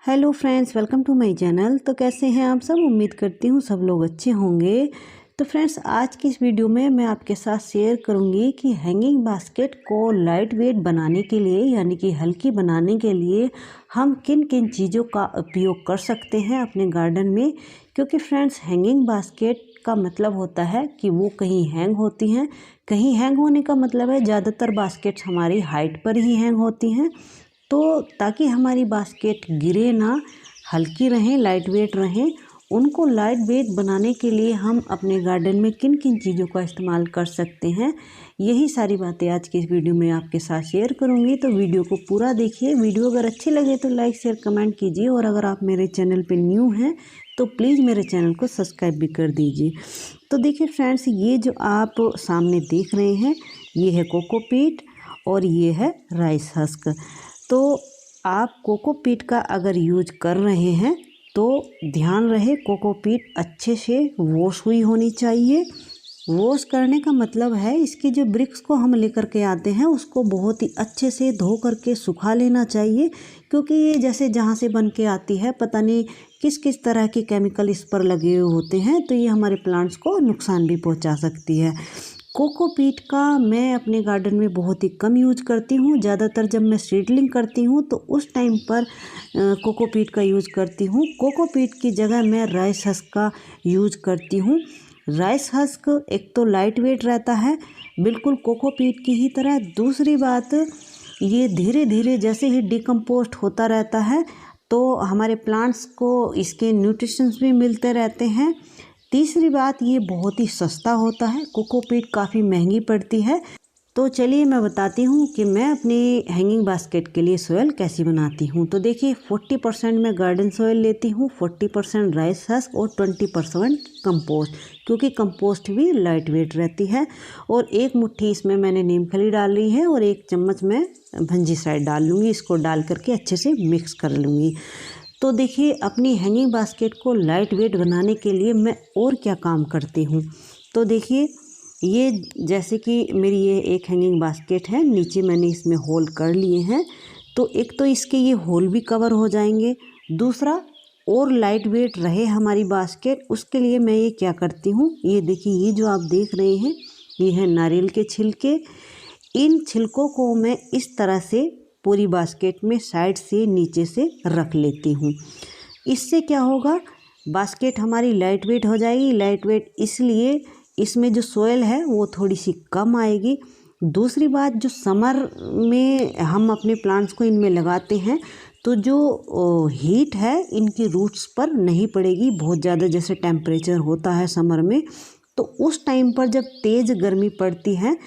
Hello friends, welcome to my channel. तो कैसे हैं आप सब? उम्मीद करती हूँ सब लोग अच्छे होंगे। तो फ्रेंड्स, आज की इस वीडियो में मैं आपके साथ शेयर करूँगी कि हैंगिंग बास्केट को लाइट वेट बनाने के लिए यानी कि हल्की बनाने के लिए हम किन किन चीज़ों का उपयोग कर सकते हैं अपने गार्डन में। क्योंकि फ्रेंड्स, हैंगिंग बास्केट का मतलब होता है कि वो कहीं हैंग होती हैं। कहीं हैंग होने का मतलब है ज़्यादातर बास्केट्स हमारी हाइट पर ही हैंग होती हैं। तो ताकि हमारी बास्केट गिरे ना, हल्की रहें, लाइट वेट रहें, उनको लाइट वेट बनाने के लिए हम अपने गार्डन में किन किन चीज़ों का इस्तेमाल कर सकते हैं, यही सारी बातें आज की इस वीडियो में आपके साथ शेयर करूंगी। तो वीडियो को पूरा देखिए। वीडियो अगर अच्छी लगे तो लाइक शेयर कमेंट कीजिए, और अगर आप मेरे चैनल पर न्यू हैं तो प्लीज़ मेरे चैनल को सब्सक्राइब भी कर दीजिए। तो देखिए फ्रेंड्स, ये जो आप सामने देख रहे हैं ये है कोकोपीट और ये है राइस हस्क। तो आप कोकोपीट का अगर यूज कर रहे हैं तो ध्यान रहे कोकोपीट अच्छे से वॉश हुई होनी चाहिए। वॉश करने का मतलब है इसके जो ब्रिक्स को हम लेकर के आते हैं उसको बहुत ही अच्छे से धो करके सुखा लेना चाहिए। क्योंकि ये जैसे जहाँ से बन के आती है, पता नहीं किस किस तरह के केमिकल इस पर लगे हुए होते हैं, तो ये हमारे प्लांट्स को नुकसान भी पहुँचा सकती है। कोकोपीट का मैं अपने गार्डन में बहुत ही कम यूज करती हूँ। ज़्यादातर जब मैं सीडलिंग करती हूँ तो उस टाइम पर कोकोपीट का यूज करती हूँ। कोकोपीट की जगह मैं राइस हस्क का यूज करती हूँ। राइस हस्क एक तो लाइट वेट रहता है, बिल्कुल कोकोपीट की ही तरह। दूसरी बात, ये धीरे धीरे जैसे ही डिकम्पोस्ट होता रहता है तो हमारे प्लांट्स को इसके न्यूट्रिशंस भी मिलते रहते हैं। तीसरी बात, ये बहुत ही सस्ता होता है। कोकोपीट काफ़ी महंगी पड़ती है। तो चलिए मैं बताती हूँ कि मैं अपनी हैंगिंग बास्केट के लिए सोयल कैसी बनाती हूँ। तो देखिए, 40% मैं गार्डन सोयल लेती हूँ, 40% राइस हस्क और 20% कंपोस्ट, क्योंकि कंपोस्ट भी लाइट वेट रहती है। और एक मुट्ठी इसमें मैंने नीम खली डाल ली है और 1 चम्मच मैं फंजीसाइड डाल लूँगी। इसको डाल करके अच्छे से मिक्स कर लूँगी। तो देखिए, अपनी हैंगिंग बास्केट को लाइट वेट बनाने के लिए मैं और क्या काम करती हूँ। तो देखिए, ये जैसे कि मेरी ये एक हैंगिंग बास्केट है, नीचे मैंने इसमें होल कर लिए हैं। तो एक तो इसके ये होल भी कवर हो जाएंगे। दूसरा, और लाइट वेट रहे हमारी बास्केट, उसके लिए मैं ये क्या करती हूँ, ये देखिए, ये जो आप देख रहे हैं ये है नारियल के छिलके। इन छिलकों को मैं इस तरह से पूरी बास्केट में साइड से नीचे से रख लेती हूँ। इससे क्या होगा, बास्केट हमारी लाइट वेट हो जाएगी। लाइट वेट इसलिए इसमें जो सोयल है वो थोड़ी सी कम आएगी। दूसरी बात, जो समर में हम अपने प्लांट्स को इनमें लगाते हैं तो जो हीट है इनकी रूट्स पर नहीं पड़ेगी बहुत ज़्यादा। जैसे टेम्परेचर होता है समर में, तो उस टाइम पर जब तेज़ गर्मी पड़ती है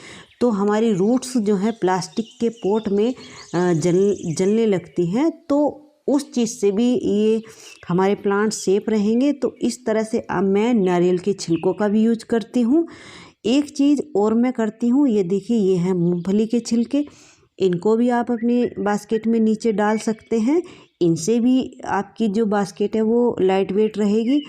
तो हमारी रूट्स जो है प्लास्टिक के पोट में जलने लगती हैं। तो उस चीज़ से भी ये हमारे प्लांट सेफ रहेंगे। तो इस तरह से अब मैं नारियल के छिलकों का भी यूज करती हूँ। एक चीज़ और मैं करती हूँ, ये देखिए, ये है मूंगफली के छिलके। इनको भी आप अपनी बास्केट में नीचे डाल सकते हैं। इनसे भी आपकी जो बास्केट है वो लाइट वेट रहेगी।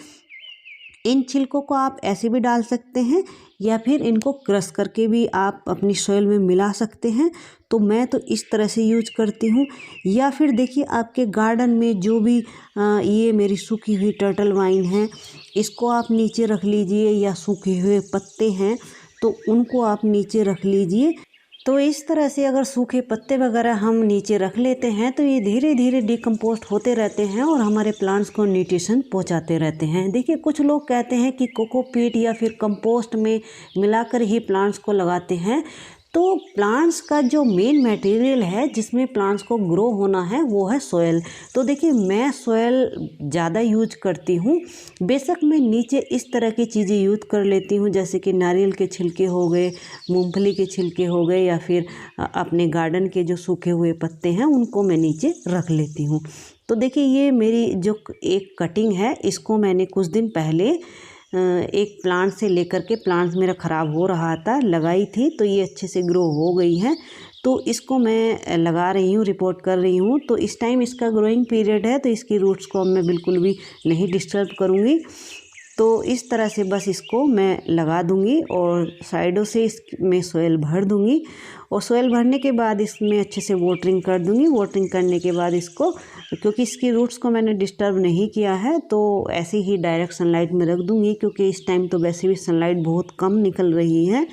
इन छिलकों को आप ऐसे भी डाल सकते हैं या फिर इनको क्रश करके भी आप अपनी सॉइल में मिला सकते हैं। तो मैं तो इस तरह से यूज करती हूँ। या फिर देखिए, आपके गार्डन में जो भी ये मेरी सूखी हुई टर्टल वाइन है, इसको आप नीचे रख लीजिए, या सूखे हुए पत्ते हैं तो उनको आप नीचे रख लीजिए। तो इस तरह से अगर सूखे पत्ते वगैरह हम नीचे रख लेते हैं तो ये धीरे धीरे डिकम्पोस्ट होते रहते हैं और हमारे प्लांट्स को न्यूट्रिशन पहुंचाते रहते हैं। देखिए, कुछ लोग कहते हैं कि कोकोपीट या फिर कंपोस्ट में मिलाकर ही प्लांट्स को लगाते हैं। तो प्लांट्स का जो मेन मटेरियल है जिसमें प्लांट्स को ग्रो होना है वो है सोयल। तो देखिए, मैं सोयल ज़्यादा यूज करती हूँ। बेशक मैं नीचे इस तरह की चीज़ें यूज कर लेती हूँ, जैसे कि नारियल के छिलके हो गए, मूंगफली के छिलके हो गए, या फिर अपने गार्डन के जो सूखे हुए पत्ते हैं उनको मैं नीचे रख लेती हूँ। तो देखिए, ये मेरी जो एक कटिंग है, इसको मैंने कुछ दिन पहले एक प्लांट से लेकर के, प्लांट मेरा ख़राब हो रहा था, लगाई थी, तो ये अच्छे से ग्रो हो गई है। तो इसको मैं लगा रही हूँ, रिपोर्ट कर रही हूँ। तो इस टाइम इसका ग्रोइंग पीरियड है, तो इसकी रूट्स को अब मैं बिल्कुल भी नहीं डिस्टर्ब करूँगी। तो इस तरह से बस इसको मैं लगा दूंगी और साइडों से इसमें सोयल भर दूंगी। और सोयल भरने के बाद इसमें अच्छे से वाटरिंग कर दूंगी। वाटरिंग करने के बाद इसको, क्योंकि इसकी रूट्स को मैंने डिस्टर्ब नहीं किया है, तो ऐसे ही डायरेक्ट सनलाइट में रख दूंगी, क्योंकि इस टाइम तो वैसे भी सनलाइट बहुत कम निकल रही है।